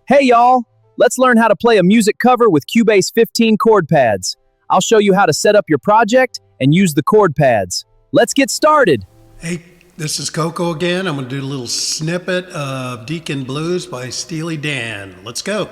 Hey y'all, let's learn how to play a music cover with Cubase 15 chord pads. I'll show you how to set up your project and use the chord pads. Let's get started. Hey, this is Coco again. I'm going to do a little snippet of Deacon Blues by Steely Dan. Let's go.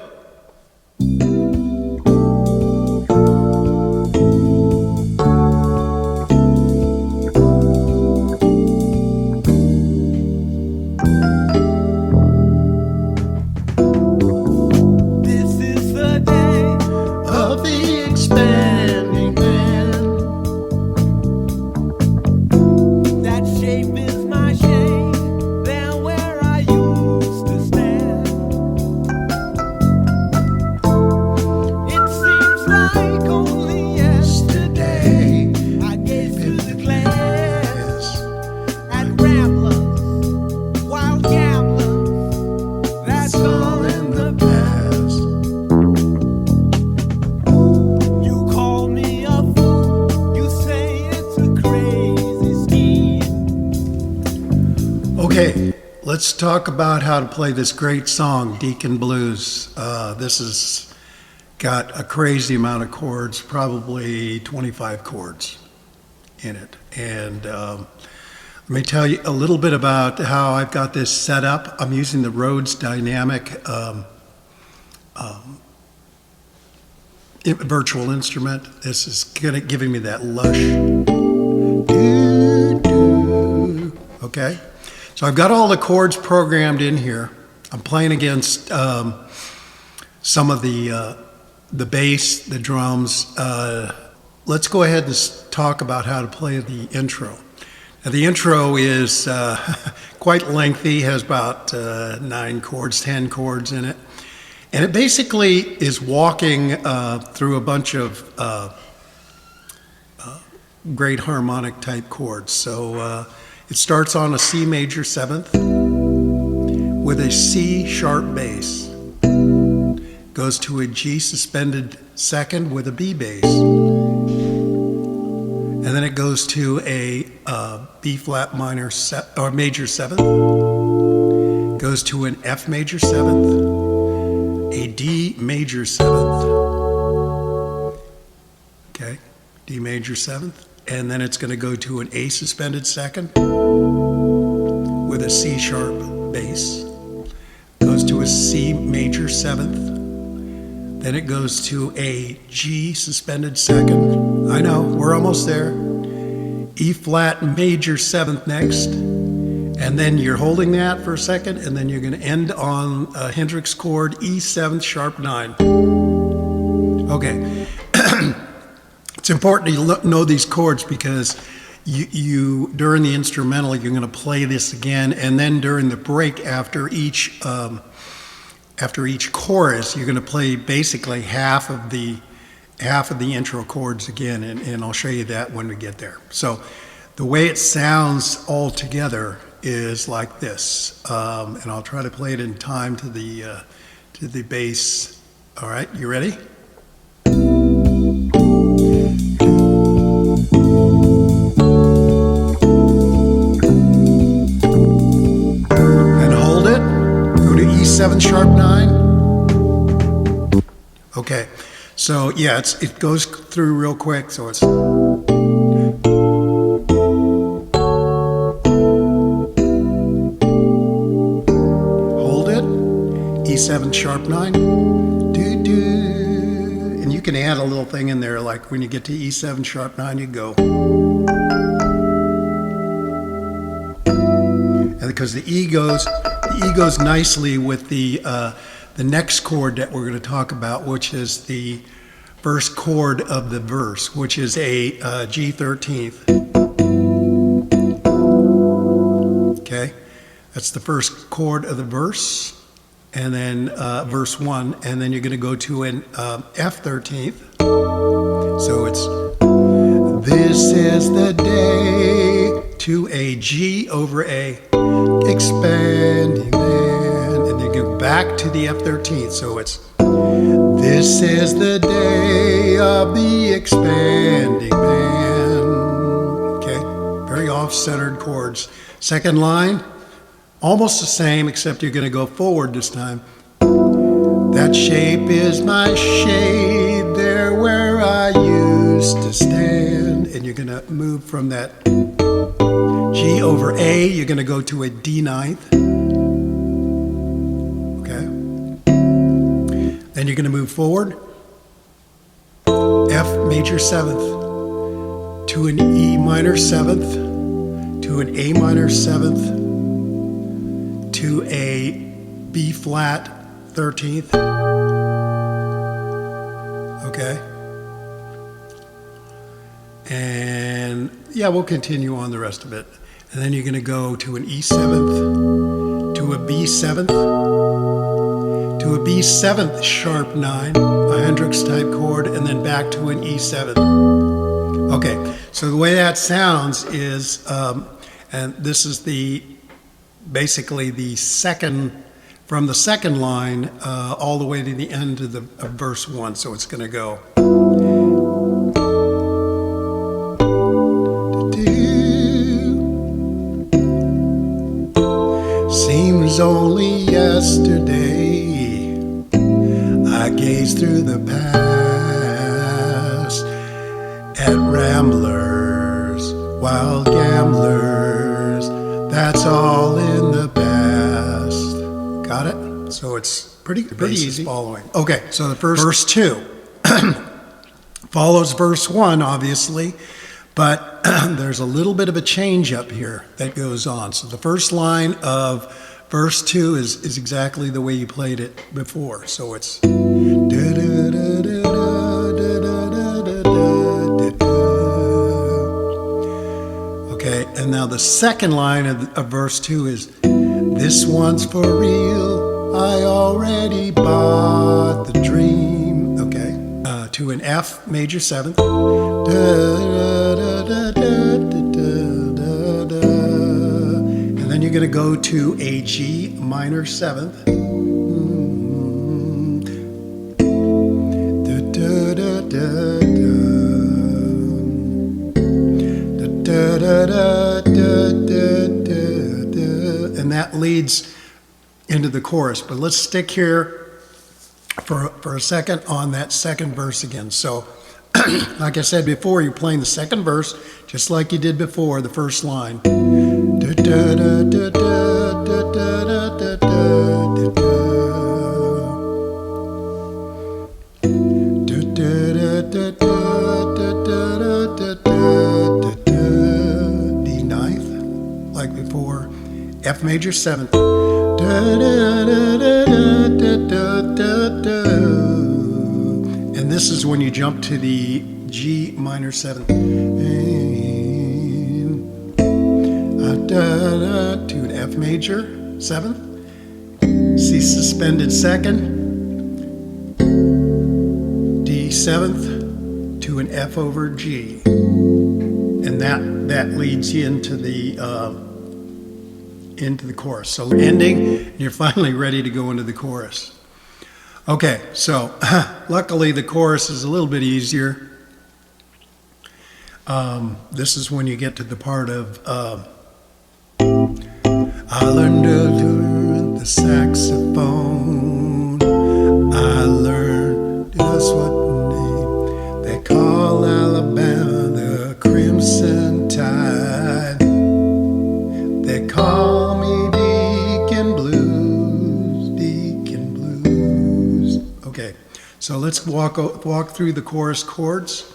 Okay, let's talk about how to play this great song, Deacon Blues. This has got a crazy amount of chords, probably 25 chords in it. And let me tell you a little bit about how I've got this set up. I'm using the Rhodes Dynamic virtual instrument. This is giving me that lush. Okay. So I've got all the chords programmed in here. I'm playing against some of the bass, the drums. Let's go ahead and talk about how to play the intro. Now, the intro is quite lengthy, has about 9 chords, 10 chords in it. And it basically is walking through a bunch of great harmonic type chords. So it starts on a C major 7th with a C sharp bass, goes to a G suspended 2nd with a B bass, and then it goes to a B flat minor or major 7th, goes to an F major 7th, a D major 7th, okay, D major 7th, and then it's going to go to an A suspended 2nd with a C sharp bass, goes to a C major 7th, then it goes to a G suspended 2nd, I know, we're almost there, E flat major 7th next, and then you're holding that for a second, and then you're going to end on a Hendrix chord, E 7th sharp 9. Okay. It's important to know these chords because you during the instrumental you're going to play this again, and then during the break after each chorus you're going to play basically half of the intro chords again, and I'll show you that when we get there. So the way it sounds all together is like this, and I'll try to play it in time to the bass. All right, you ready? E7 sharp 9. Okay, so yeah, it goes through real quick. So it's hold it, E7 sharp 9, do do, and you can add a little thing in there, like when you get to E7 sharp 9, you go, and because the E goes nicely with the next chord that we're going to talk about, which is the first chord of the verse, which is a G 13th. Okay, that's the first chord of the verse, and then verse 1, and then you're going to go to an F 13th. So it's this is the day to a G over A, expanding man, and then go back to the F 13th. So it's this is the day of the expanding man. Okay, very off-centered chords. Second line, almost the same, except you're going to go forward this time. That shape is my shade there where I used to stand. And you're going to move from that G over A, you're going to go to a D ninth. Okay. Then you're going to move forward. F major seventh to an E minor seventh to an A minor seventh to a B flat 13th. Okay. And yeah, we'll continue on the rest of it. And then you're going to go to an E seventh, to a B seventh, to a B seventh sharp 9, a Hendrix type chord, and then back to an E seventh. Okay, so the way that sounds is, and this is basically the second, from the second line all the way to the end of verse 1. So it's going to go. Seems only yesterday I gazed through the past at ramblers, wild gamblers, that's all in the past. Got it? So it's pretty easy following. Okay, so the verse 2 follows verse 1, obviously, but there's a little bit of a change up here that goes on. So the first line of verse 2 is exactly the way you played it before. So it's okay, and now the second line of verse 2 is, this one's for real, I already bought the dream. Okay, to an F major seventh, and then you're going to go to a G minor seventh, and that leads into the chorus. But let's stick here for a second on that second verse again. So like I said before, you're playing the second verse just like you did before, the first line. D ninth, like before, F major seventh. And this is when you jump to the G minor seventh. To an F major seventh, C suspended second, D seventh to an F over G, and that leads you into the chorus. So we're ending, and you're finally ready to go into the chorus. Okay, so luckily the chorus is a little bit easier. This is when you get to the part of I learned to learn the saxophone. I learned just what name they call Alabama, the Crimson Tide. They call me Deacon Blues. Okay, so let's walk through the chorus chords.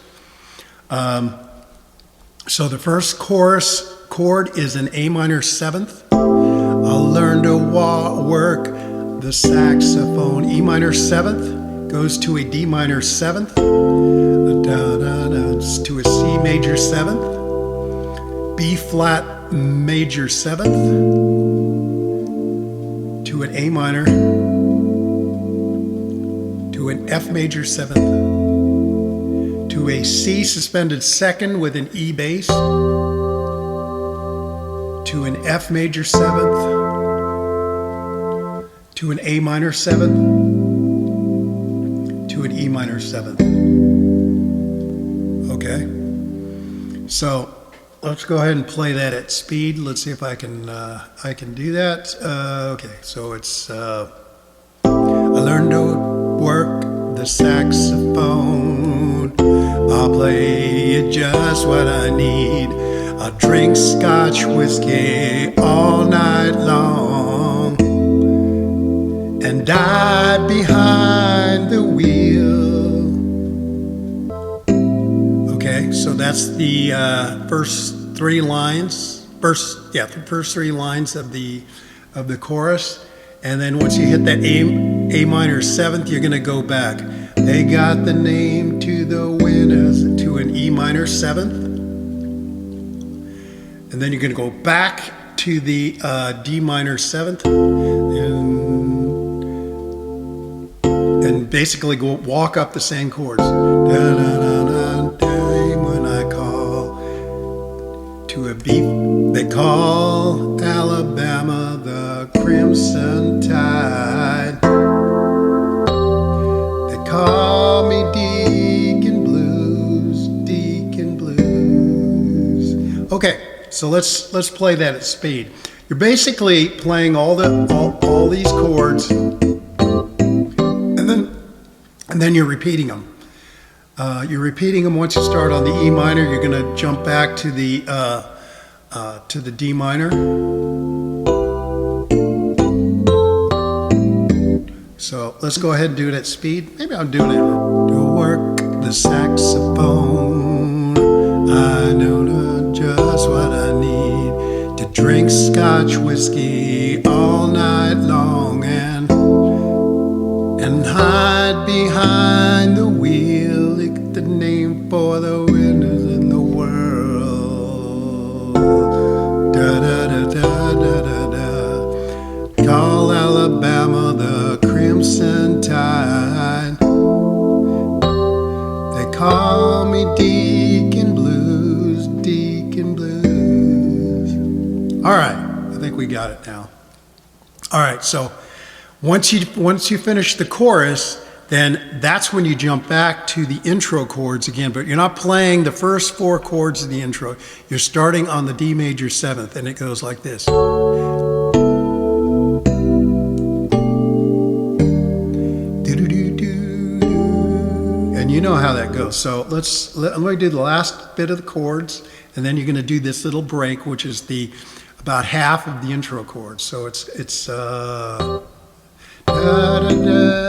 So the first chorus chord is an A minor seventh. I'll learn to work the saxophone. E minor seventh goes to a D minor seventh, to a C major seventh, B flat major seventh, to an A minor, to an F major seventh, to a C suspended second with an E bass, to an F major seventh, to an A minor seventh, to an E minor seventh. Okay, so let's go ahead and play that at speed. Let's see if I can do that. Okay, so it's I learned to saxophone. I'll play you just what I need. I'll drink Scotch whiskey all night long and die behind the wheel. Okay, so that's the first three lines. The first three lines of the chorus. And then once you hit that A minor seventh, you're going to go back. They got the name to the winners to an E minor seventh. And then you're going to go back to the D minor seventh. And basically walk up the same chords. When I call to a beat, they call Alabama the Crimson Tide. They call me Deacon Blues, Deacon Blues. Okay, so let's play that at speed. You're basically playing all these chords, and then you're repeating them. You're repeating them. Once you start on the E minor, you're going to jump back to the D minor. So let's go ahead and do it at speed. Maybe I'm doing it to work the saxophone. I know not just what I need to drink Scotch whiskey all night long and hide behind the wheel. The name for the winners in the world. Da da da da da da da. Call Alabama the Crimson Tide. They call me Deacon Blues, Deacon Blues. All right, I think we got it now. All right, so once you finish the chorus, then that's when you jump back to the intro chords again, but you're not playing the first four chords of the intro. You're starting on the D major seventh, and it goes like this. And you know how that goes. So I'm going to do the last bit of the chords, and then you're going to do this little break, which is about half of the intro chords. So it's da, da, da.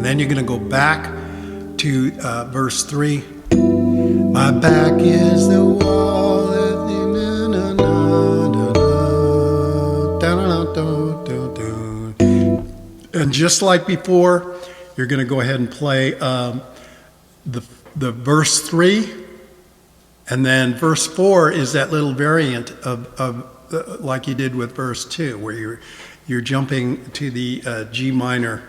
Then you're going to go back to verse 3. My back is the wall. And just like before, you're going to go ahead and play the verse 3. And then verse 4 is that little variant of like you did with verse 2, where you're jumping to the G minor.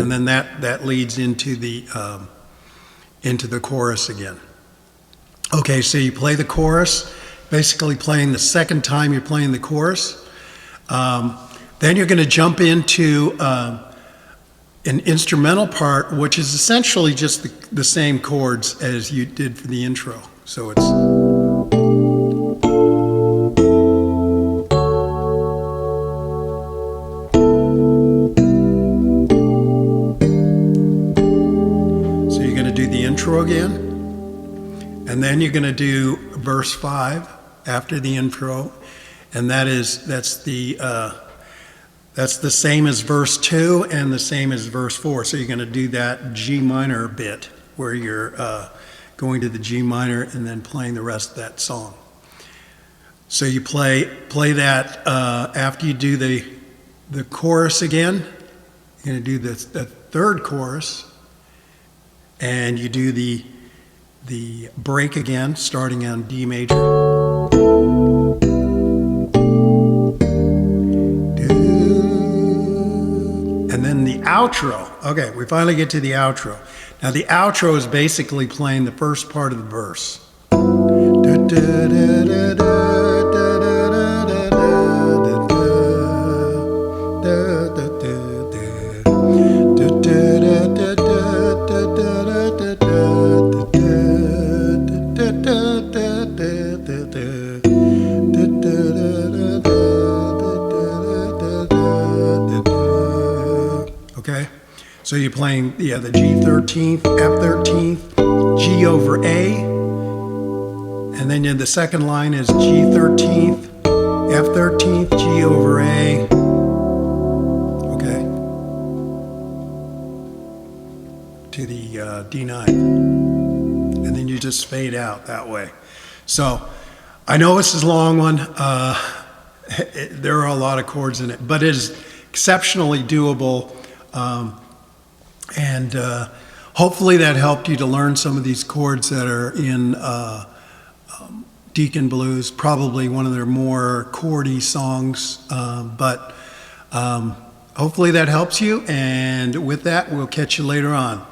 And then that leads into the chorus again. Okay, so you play the chorus, basically playing the second time you're playing the chorus. Then you're going to jump into an instrumental part, which is essentially just the same chords as you did for the intro. So it's... again, and then you're going to do verse 5 after the intro, and that's the same as verse 2 and the same as verse 4. So you're going to do that G minor bit where you're going to the G minor and then playing the rest of that song. So you play that after you do the chorus again. You're going to do the third chorus. And you do the break again, starting on D major. And then the outro. Okay, we finally get to the outro. Now the outro is basically playing the first part of the verse. Okay? So you're playing, the G13th, F13th, G over A, and then the second line is G13th, F13th, G over A, okay, to the D9. And then you just fade out that way. So I know this is a long one. There are a lot of chords in it, but it is exceptionally doable. And hopefully that helped you to learn some of these chords that are in Deacon Blues, probably one of their more chordy songs. But hopefully that helps you. And with that, we'll catch you later on.